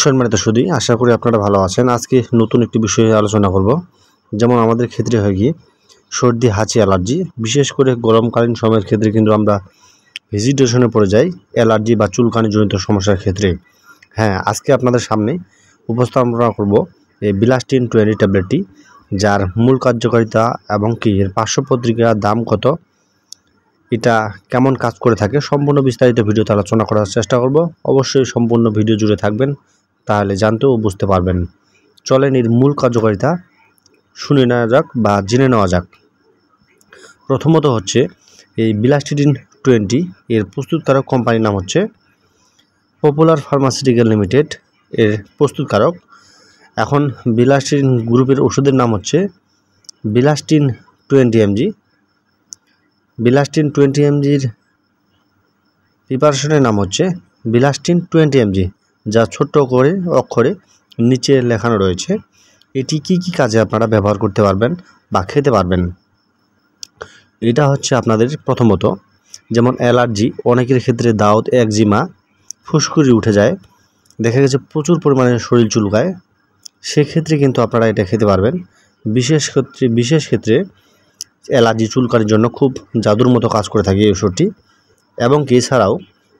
সম্মানিত সুধী, আশা করি আপনারা ভালো আছেন। আজকে নতুন একটি বিষয়ে আলোচনা করব। যেমন আমাদের ক্ষেত্রে হয় কি সর্দি, হাঁচি, অ্যালার্জি, বিশেষ করে গরমকালীন সময়ের ক্ষেত্রে কিন্তু আমরা হেজিটেশনে পড়ে যাই অ্যালার্জি বা চুলকানিজনিত সমস্যার ক্ষেত্রে। হ্যাঁ, আজকে আপনাদের সামনে উপস্থাপনা করব এই বিলাস্টিন 20 ট্যাবলেটটি, যার মূল কার্যকারিতা এবং কি এর পার্শ্বপত্রিকার দাম কত, এটা কেমন কাজ করে থাকে, সম্পূর্ণ বিস্তারিত ভিডিওতে আলোচনা করার চেষ্টা করব। অবশ্যই সম্পূর্ণ ভিডিও জুড়ে থাকবেন, তাহলে জানতে ও বুঝতে পারবেন। চলেন এর মূল কার্যকারিতা শুনে নেওয়া যাক বা জেনে নেওয়া যাক। প্রথমত হচ্ছে এই বিলাস্টিন 20 এর প্রস্তুতকারক কোম্পানির নাম হচ্ছে পপুলার ফার্মাসিউটিক্যাল লিমিটেড এর প্রস্তুতকারক। এখন বিলাস্টিন গ্রুপের ওষুধের নাম হচ্ছে বিলাস্টিন 20 mg। বিলাস্টিন 20 mgর প্রিপারেশনের নাম হচ্ছে বিলাস্টিন 20 mg, যা ছোট্ট করে অক্ষরে নিচে লেখানো রয়েছে। এটি কি কি কাজে আপনারা ব্যবহার করতে পারবেন বা খেতে পারবেন। এটা হচ্ছে আপনাদের প্রথমত যেমন অ্যালার্জি, অনেকের ক্ষেত্রে দাউদ, একজিমা, ফুসকুড়ি উঠে যায়, দেখা গেছে প্রচুর পরিমাণে শরীর চুলকায়, সেক্ষেত্রে কিন্তু আপনারা এটা খেতে পারবেন। বিশেষ ক্ষেত্রে অ্যালার্জি চুলকানির জন্য খুব জাদুর মতো কাজ করে থাকে এই ওষুধটি। এবং কি এছাড়াও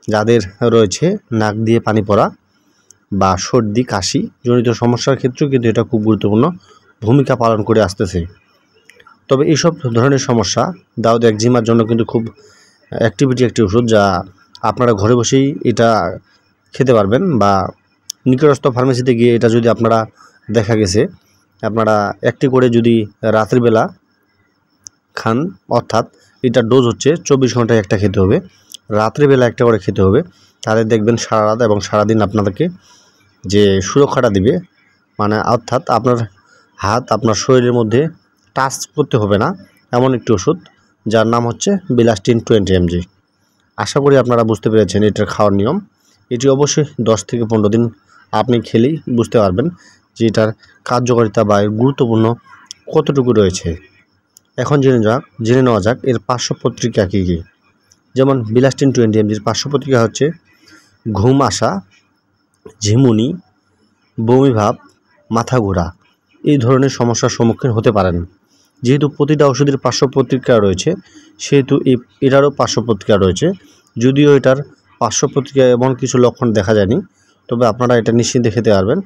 যাদের রয়েছে নাক দিয়ে পানি পড়া বা সর্দি কাশি জনিত সমস্যার ক্ষেত্রেও কিন্তু এটা খুব গুরুত্বপূর্ণ ভূমিকা পালন করে আসতেছে। তবে এইসব ধরনের সমস্যা দাউদ, একজিমার জন্য কিন্তু খুব একটি ওষুধ, যা আপনারা ঘরে বসেই এটা খেতে পারবেন বা নিকটস্থ ফার্মেসিতে গিয়ে এটা যদি আপনারা দেখা গেছে আপনারা একটি করে যদি রাত্রিবেলা খান, অর্থাৎ এটার ডোজ হচ্ছে 24 ঘন্টায় একটা খেতে হবে, রাত্রিবেলা একটা করে খেতে হবে, তাহলে দেখবেন সারা রাত এবং সারাদিন আপনাদেরকে যে সুরক্ষাটা দিবে, মানে অর্থাৎ আপনার হাত আপনার শরীরের মধ্যে টাচ করতে হবে না, এমন একটি ওষুধ যার নাম হচ্ছে বিলাস্টিন 20 mg। আশা করি আপনারা বুঝতে পেরেছেন এটার খাওয়ার নিয়ম। এটি অবশ্যই 10 থেকে 15 দিন আপনি খেলেই বুঝতে পারবেন যে এটার কার্যকারিতা বা এর গুরুত্বপূর্ণ কতটুকু রয়েছে। এখন জেনে নেওয়া যাক এর পার্শ্বপত্রিকা কী কী। যেমন বিলাস্টিন 20 mgর পার্শ্বপত্রিকা হচ্ছে ঘুম আসা, ঝিমুনি, বমিভাব, মাথা ঘোরা, এই ধরনের সমস্যার সম্মুখীন হতে পারেন। যেহেতু প্রতিটা ওষুধের পার্শ্বপ্রতিক্রিয়া রয়েছে, সেহেতু এটারও পার্শ্বপ্রতিক্রিয়া রয়েছে। যদিও এটার পার্শ্বপ্রতিক্রিয়া এমন কিছু লক্ষণ দেখা যায়নি, তবে আপনারা এটা নিশ্চিন্তে খেতে পারবেন।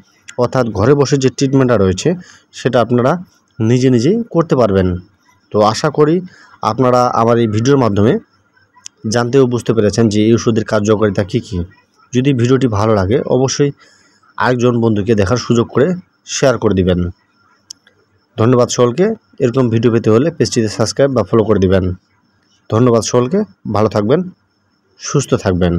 অর্থাৎ ঘরে বসে যে ট্রিটমেন্টটা রয়েছে সেটা আপনারা নিজেই করতে পারবেন। তো আশা করি আপনারা আমার এই ভিডিওর মাধ্যমে জানতে ও বুঝতে পেরেছেন যে এই ওষুধের কার্যকারিতা কী কী। যদি ভিডিওটি ভালো লাগে অবশ্যই আরেকজন বন্ধুকে দেখার সুযোগ করে শেয়ার করে দিবেন। ধন্যবাদ সকলকে। এরকম ভিডিও পেতে হলে পেজটিতে সাবস্ক্রাইব বা ফলো করে দিবেন। ধন্যবাদ সকলকে। ভালো থাকবেন, সুস্থ থাকবেন।